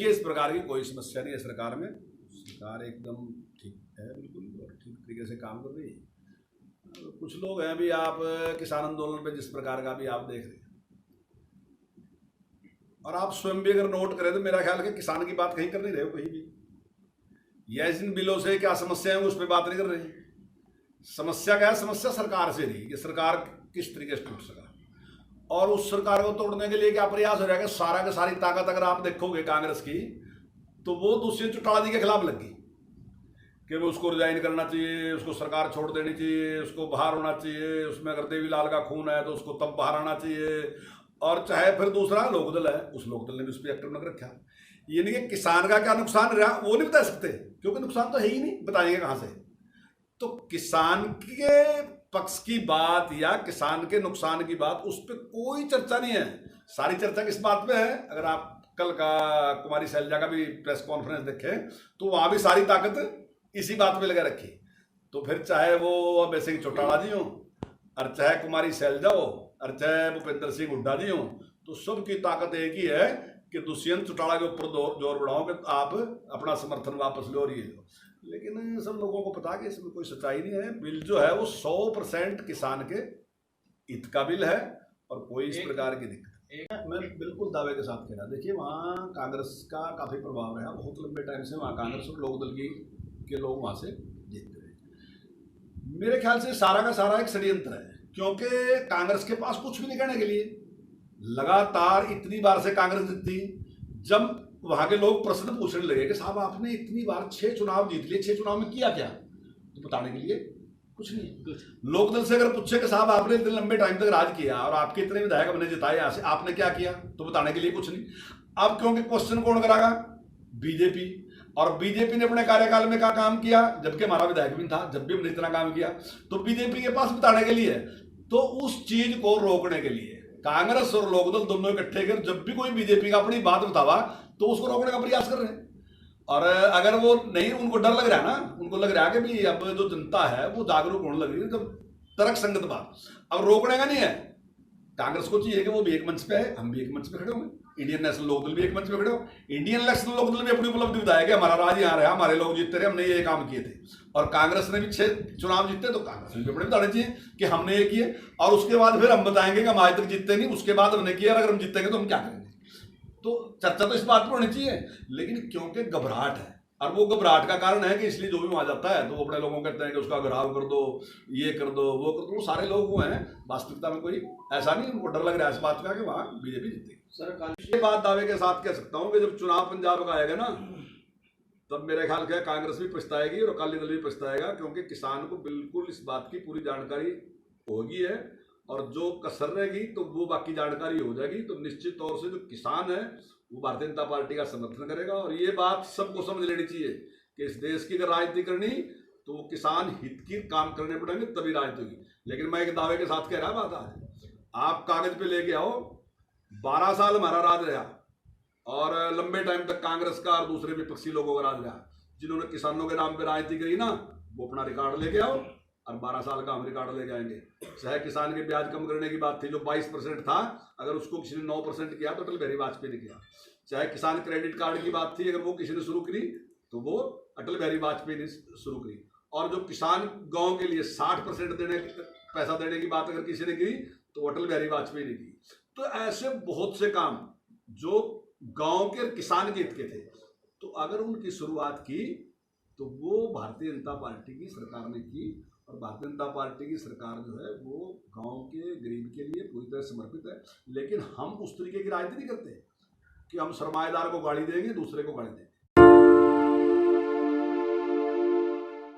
देखिए इस प्रकार की कोई समस्या नहीं है सरकार में। सरकार एकदम ठीक है बिल्कुल, और ठीक तरीके से काम कर रही है। कुछ लोग हैं, अभी आप किसान आंदोलन पे जिस प्रकार का भी आप देख रहे हैं, और आप स्वयं भी अगर नोट करें तो मेरा ख्याल है किसान की बात कहीं कर नहीं रहे हो कहीं भी, या इन बिलों से क्या समस्या है उस पर बात नहीं कर रहे। समस्या क्या है? समस्या सरकार से रही कि सरकार किस तरीके से टूट सका, और उस सरकार को तोड़ने के लिए क्या प्रयास हो जाएगा। सारा का सारी ताकत अगर आप देखोगे कांग्रेस की, तो वो दूसरे चौटाला जी के खिलाफ लगी कि वो उसको रिजाइन करना चाहिए, उसको सरकार छोड़ देनी चाहिए, उसको बाहर होना चाहिए, उसमें अगर देवीलाल का खून है तो उसको तब बाहर आना चाहिए। और चाहे फिर दूसरा लोकदल है, उस लोकदल ने भी उस पर एक्टिव नजर रखा। यानी कि किसान का क्या नुकसान रहा वो नहीं बता सकते, क्योंकि नुकसान तो है ही नहीं, बताएंगे कहाँ से। तो किसान के पक्ष की बात या किसान के नुकसान की बात, उस पर कोई चर्चा नहीं है। सारी चर्चा किस बात पे है? अगर आप कल का कुमारी शैलजा का भी प्रेस कॉन्फ्रेंस देखें तो वहां भी सारी ताकत इसी बात पे लगा रखी। तो फिर चाहे वो अब ऐसे ही चौटाला जी हो, और चाहे कुमारी शैलजा हो, और चाहे भूपेंद्र सिंह हुड्डा जी हो, तो सबकी ताकत एक ही है कि दुष्यंत चौटाला के ऊपर जोर बढ़ाओ कि आप अपना समर्थन वापस लो और ये लो। लेकिन सब लोगों को पता कि इसमें कोई सच्चाई नहीं है। बिल जो है वो 100% किसान के हित का बिल है, और कोई इस प्रकार की दिक्कत मैं बिल्कुल दावे के साथ कह रहा। देखिए वहाँ कांग्रेस का काफ़ी प्रभाव रहा, बहुत लंबे टाइम से वहाँ कांग्रेस और लोकदल के लोग वहाँ से जीतते रहे। मेरे ख्याल से सारा का सारा एक षड्यंत्र है, क्योंकि कांग्रेस के पास कुछ भी नहीं करने के लिए। लगातार इतनी बार से कांग्रेस जीती, जब वहां के लोग प्रश्न पूछने लगे कि साहब आपने इतनी बार 6 चुनाव जीत लिए, 6 चुनाव में किया क्या, तो बताने के लिए कुछ नहीं। लोकदल से अगर पूछे कि साहब आपने इतने लंबे टाइम तक राज किया और आपके इतने विधायक हमने जिताए यहाँ से, आपने क्या किया, तो बताने के लिए कुछ नहीं। अब क्योंकि क्वेश्चन कौन करागा? बीजेपी। और बीजेपी ने अपने कार्यकाल में क्या काम किया, जबकि हमारा विधायक भी था जब भी हमने इतना काम किया, तो बीजेपी के पास बताने के लिए। तो उस चीज को रोकने के लिए कांग्रेस और लोकदल दोनों इकट्ठे कर जब भी कोई बीजेपी का अपनी बात बतावा तो उसको रोकने का प्रयास कर रहे हैं। और अगर वो नहीं, उनको डर लग रहा है ना, उनको लग रहा है कि भी अब जो जनता है वो जागरूक होने लग रही है, जब तर्क संगत बात अब रोकने का नहीं है। कांग्रेस को चाहिए कि वो भी एक मंच पे है, हम भी एक मंच पे खड़े होंगे, इंडियन नेशनल लोकदल भी एक मंच पे खड़े हो। इंडियन नेशनल लोकदल भी अपनी उपलब्धि बताया कि हमारा राज यहाँ रहा, हमारे लोग जीतते रहे, हमने ये काम किए थे। और कांग्रेस ने भी 6 चुनाव जीते, तो कांग्रेस ने भी अपने बताने चाहिए कि हमने ये किए, और उसके बाद फिर हम बताएंगे कि हम आज तक जीतते नहीं, उसके बाद हमने किया, अगर हम जीतेंगे तो हम क्या करेंगे। तो चर्चा तो इस बात पर होनी चाहिए, लेकिन क्योंकि घबराहट है, और वो घबराहट का कारण है कि इसलिए जो भी वहां जाता है तो वो अपने लोगों को कहते हैं कि उसका घराव कर दो, ये कर दो, वो कर दो। वो सारे लोग वो हैं, वास्तविकता में कोई ऐसा नहीं, उनको डर लग रहा है इस बात का कि वहां बीजेपी जीतेगी। सर ये बात दावे के साथ कह सकता हूँ कि जब चुनाव पंजाब का आएगा ना, तब मेरे ख्याल से कांग्रेस भी पछताएगी और अकाली दल भी पछताएगा, क्योंकि किसान को बिल्कुल इस बात की पूरी जानकारी होगी है, और जो कसर रहेगी तो वो बाकी जानकारी हो जाएगी। तो निश्चित तौर से जो किसान है वो भारतीय जनता पार्टी का समर्थन करेगा, और ये बात सबको समझ लेनी चाहिए कि इस देश की अगर राजनीति करनी तो वो किसान हित की काम करने पड़ेंगे, तभी राजनीति होगी। लेकिन मैं एक दावे के साथ कह रहा बात है, आप कागज पे लेके आओ, 12 साल हमारा राज रहा, और लंबे टाइम तक कांग्रेस का और दूसरे विपक्षी लोगों का राज रहा। जिन्होंने किसानों के नाम पर राजनीति करी ना, वो अपना रिकॉर्ड लेके आओ, और 12 साल का हम रिकॉर्ड लेके आएंगे। चाहे किसान के ब्याज कम करने की बात थी, जो 22% था, अगर उसको किसी ने 9% किया तो अटल बिहारी वाजपेयी ने किया। चाहे किसान क्रेडिट कार्ड की बात थी, अगर वो किसी ने शुरू करी तो वो अटल बिहारी वाजपेयी ने शुरू करी। और जो किसान गांव के लिए 60% पैसा देने की बात अगर किसी ने की तो अटल बिहारी वाजपेयी ने की। तो ऐसे बहुत से काम जो गांव के किसान के हित के थे, तो अगर उनकी शुरुआत की तो वो भारतीय जनता पार्टी की सरकार ने की। और भारतीय जनता पार्टी की सरकार जो है वो गांव के गरीब के लिए पूरी तरह समर्पित है। लेकिन हम उस तरीके की राजनीति नहीं करते कि हम सरमाएदार को गाड़ी देंगे, दूसरे को गाड़ी देंगे।